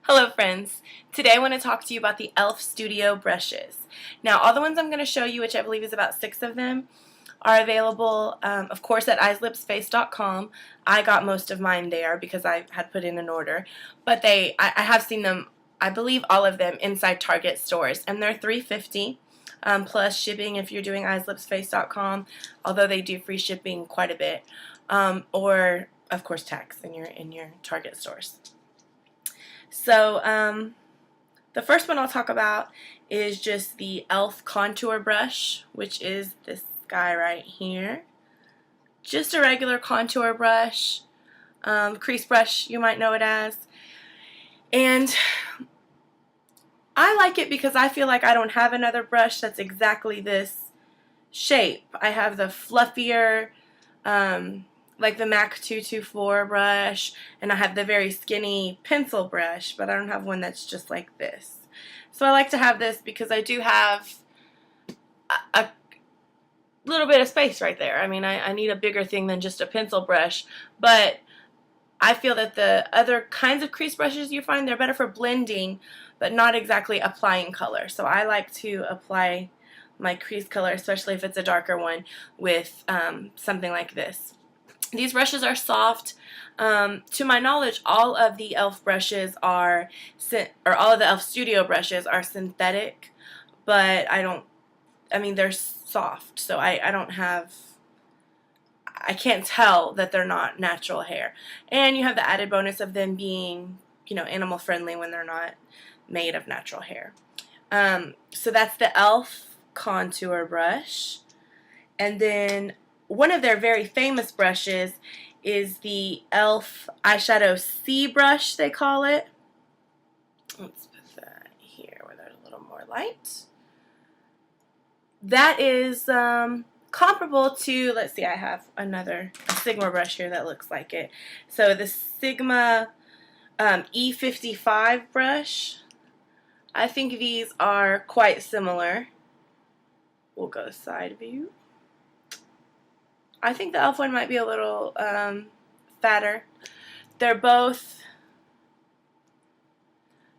Hello friends! Today I want to talk to you about the e.l.f. Studio brushes. Now all the ones I'm going to show you, which I believe is about 6 of them, are available of course at eyeslipsface.com. I got most of mine there because I had put in an order, but I have seen them, I believe all of them, inside Target stores, and they're $3.50 plus shipping if you're doing eyeslipsface.com, although they do free shipping quite a bit, or of course tax in your Target stores. So the first one I'll talk about is just the e.l.f. contour brush, which is this guy right here. Just a regular contour brush, crease brush you might know it as. And I like it because I feel like I don't have another brush that's exactly this shape. I have the fluffier, like the MAC 224 brush, and I have the very skinny pencil brush, but I don't have one that's just like this. So I like to have this because I do have a little bit of space right there. I mean, I need a bigger thing than just a pencil brush, but I feel that the other kinds of crease brushes you find, they're better for blending, but not exactly applying color. So I like to apply my crease color, especially if it's a darker one, with something like this. These brushes are soft. To my knowledge, all of the e.l.f. brushes are, all of the e.l.f. Studio brushes are synthetic, but I mean, they're soft, so I can't tell that they're not natural hair. And you have the added bonus of them being, animal friendly when they're not made of natural hair. So that's the e.l.f. contour brush. And then one of their very famous brushes is the e.l.f. eyeshadow C brush, they call it. Let's put that here where there's a little more light. That is comparable to, let's see, I have a Sigma brush here that looks like it. So the Sigma E55 brush, I think these are quite similar. We'll go side view. I think the e.l.f. one might be a little fatter. They're both,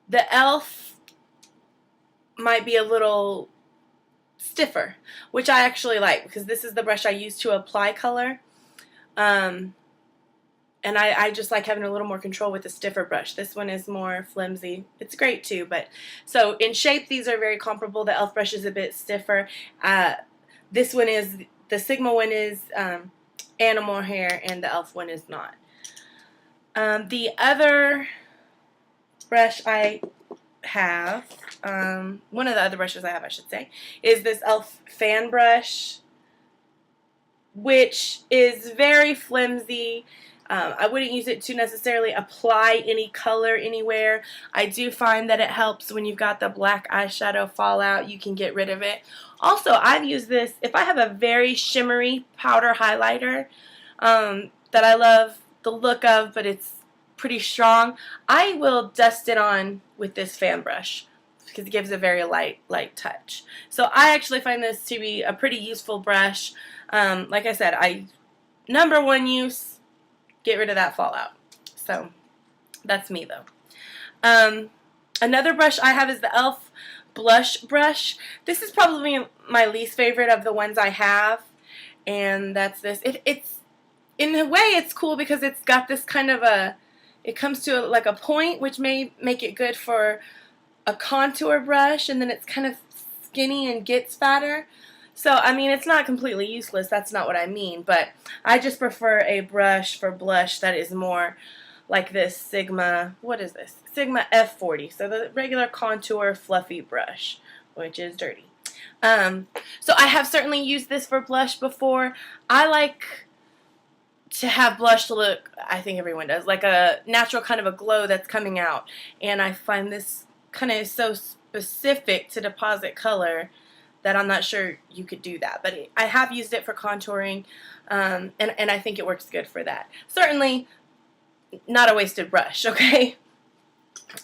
the e.l.f. might be a little stiffer, which I actually like because this is the brush I use to apply color. And I just like having a little more control with the stiffer brush. This one is more flimsy. It's great too, but so in shape these are very comparable. The e.l.f. brush is a bit stiffer. This one is, the Sigma one is animal hair, and the e.l.f. one is not. The other brush I have, one of the other brushes I have, I should say, is this e.l.f. fan brush, which is very flimsy. I wouldn't use it to necessarily apply any color anywhere. I do find that it helps when you've got the black eyeshadow fallout, you can get rid of it. Also, I've used this if I have a very shimmery powder highlighter that I love the look of, but it's pretty strong. I will dust it on with this fan brush because it gives a very light touch. So I actually find this to be a pretty useful brush. Like I said, number one use, get rid of that fallout. So that's me though. Another brush I have is the e.l.f. blush brush. This is probably my least favorite of the ones I have, and that's this. It's in a way it's cool because it's got this kind of it comes to like a point, which may make it good for a contour brush, and then it's kind of skinny and gets fatter. So, I mean, it's not completely useless, that's not what I mean, but I just prefer a brush for blush that is more like this Sigma, what is this? Sigma F40, so the regular contour fluffy brush, which is dirty. So I have certainly used this for blush before. I like to have blush to look, I think everyone does, like a natural kind of a glow that's coming out, and I find this kind of so specific to deposit color that I'm not sure you could do that, but I have used it for contouring, and I think it works good for that. Certainly not a wasted brush, okay?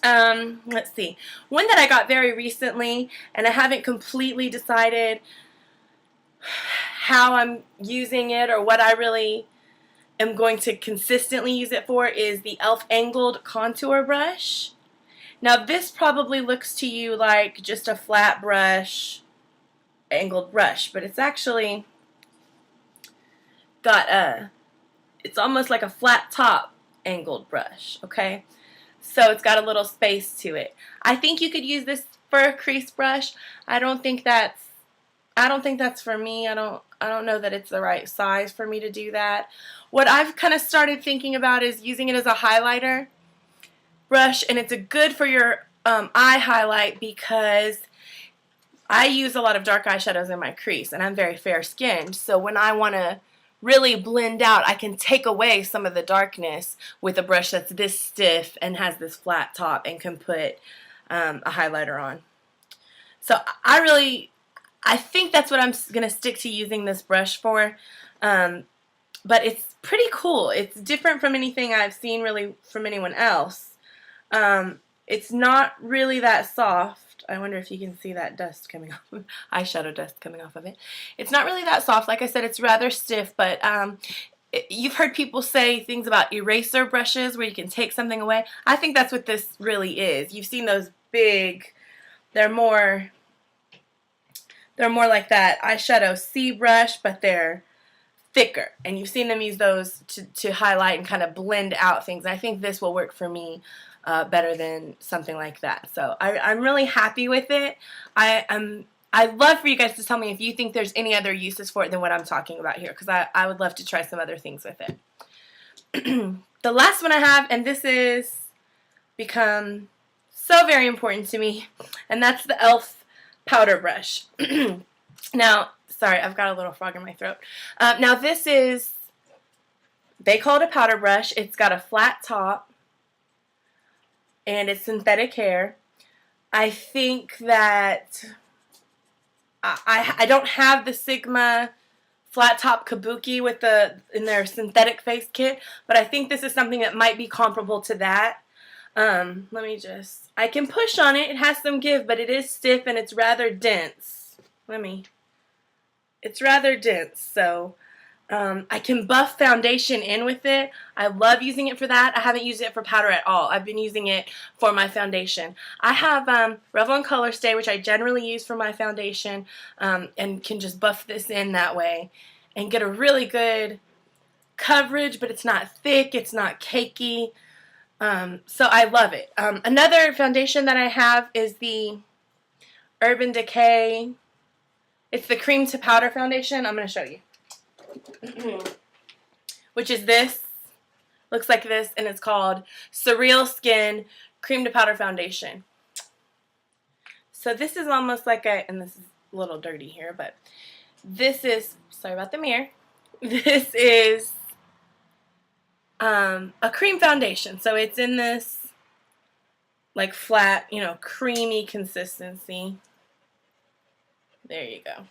Let's see. One that I got very recently, and I haven't completely decided how I'm using it or what I really am going to consistently use it for, is the e.l.f. Angled Contour Brush. Now this probably looks to you like just a flat brush, angled brush, but it's actually got it's almost like a flat top angled brush, okay? So it's got a little space to it. I think you could use this for a crease brush. I don't think that's for me. I don't know that it's the right size for me to do that. What I've kind of started thinking about is using it as a highlighter brush, and it's a good for your eye highlight because I use a lot of dark eyeshadows in my crease, and I'm very fair skinned, so when I want to really blend out, I can take away some of the darkness with a brush that's this stiff and has this flat top and can put a highlighter on. So I think that's what I'm going to stick to using this brush for, but it's pretty cool. It's different from anything I've seen really from anyone else. It's not really that soft. I wonder if you can see that dust coming off, eyeshadow dust coming off of it. It's not really that soft. Like I said, it's rather stiff, but you've heard people say things about eraser brushes where you can take something away. I think that's what this really is. You've seen those big, they're more like that eyeshadow C brush, but they're thicker, and you've seen them use those to highlight and kind of blend out things. I think this will work for me better than something like that. So I'm really happy with it. I'd love for you guys to tell me if you think there's any other uses for it than what I'm talking about here, because I would love to try some other things with it. The last one I have, and this has become so very important to me, and that's the e.l.f. powder brush. Now, sorry, I've got a little frog in my throat. Now this is, they call it a powder brush. It's got a flat top, and it's synthetic hair. I think that I don't have the Sigma flat top kabuki with in their synthetic face kit, but I think this is something that might be comparable to that. Let me just, I can push on it. It has some give, but it is stiff and it's rather dense. It's rather dense, so I can buff foundation in with it. I love using it for that. I haven't used it for powder at all. I've been using it for my foundation. I have Revlon Color Stay, which I generally use for my foundation, and can just buff this in that way and get a really good coverage, but it's not thick, it's not cakey. So I love it. Another foundation that I have is the Urban Decay. It's the cream to powder foundation. I'm going to show you. Which is this. Looks like this, and it's called Surreal Skin Cream to Powder Foundation. So this is almost like and this is a little dirty here, but this is, sorry about the mirror. This is a cream foundation. So it's in this like flat, creamy consistency. There you go.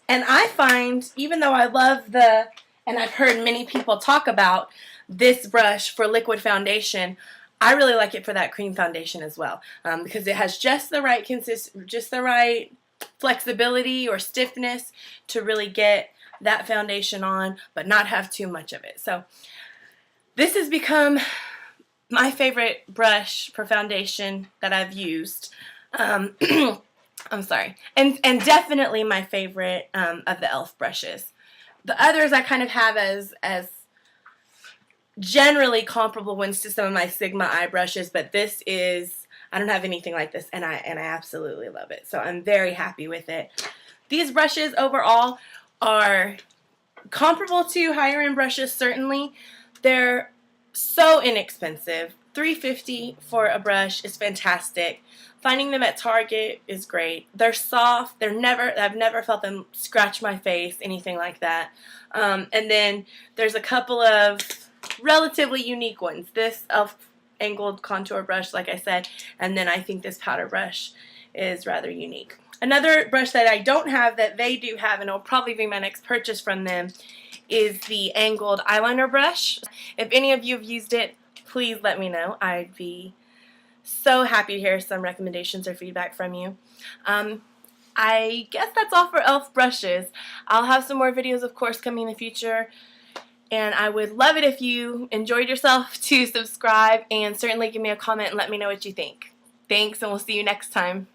And I find, even though I love and I've heard many people talk about this brush for liquid foundation, I really like it for that cream foundation as well, because it has just the right flexibility or stiffness to really get that foundation on, but not have too much of it. So this has become my favorite brush for foundation that I've used. I'm sorry, and definitely my favorite of the e.l.f. brushes. The others I kind of have as generally comparable ones to some of my Sigma eye brushes, but this is, I don't have anything like this, and I absolutely love it. So I'm very happy with it. These brushes overall are comparable to higher end brushes, certainly. They're so inexpensive. $3.50 for a brush is fantastic. Finding them at Target is great. They're soft. I've never felt them scratch my face, anything like that. And then there's a couple of relatively unique ones. This e.l.f. angled contour brush, like I said, and then I think this powder brush is rather unique. Another brush that I don't have that they do have, and it'll probably be my next purchase from them, is the angled eyeliner brush. If any of you have used it, please let me know. I'd be so happy to hear some recommendations or feedback from you. I guess that's all for e.l.f. brushes. I'll have some more videos, of course, coming in the future. And I would love it if you enjoyed yourself to subscribe and certainly give me a comment and let me know what you think. Thanks, and we'll see you next time.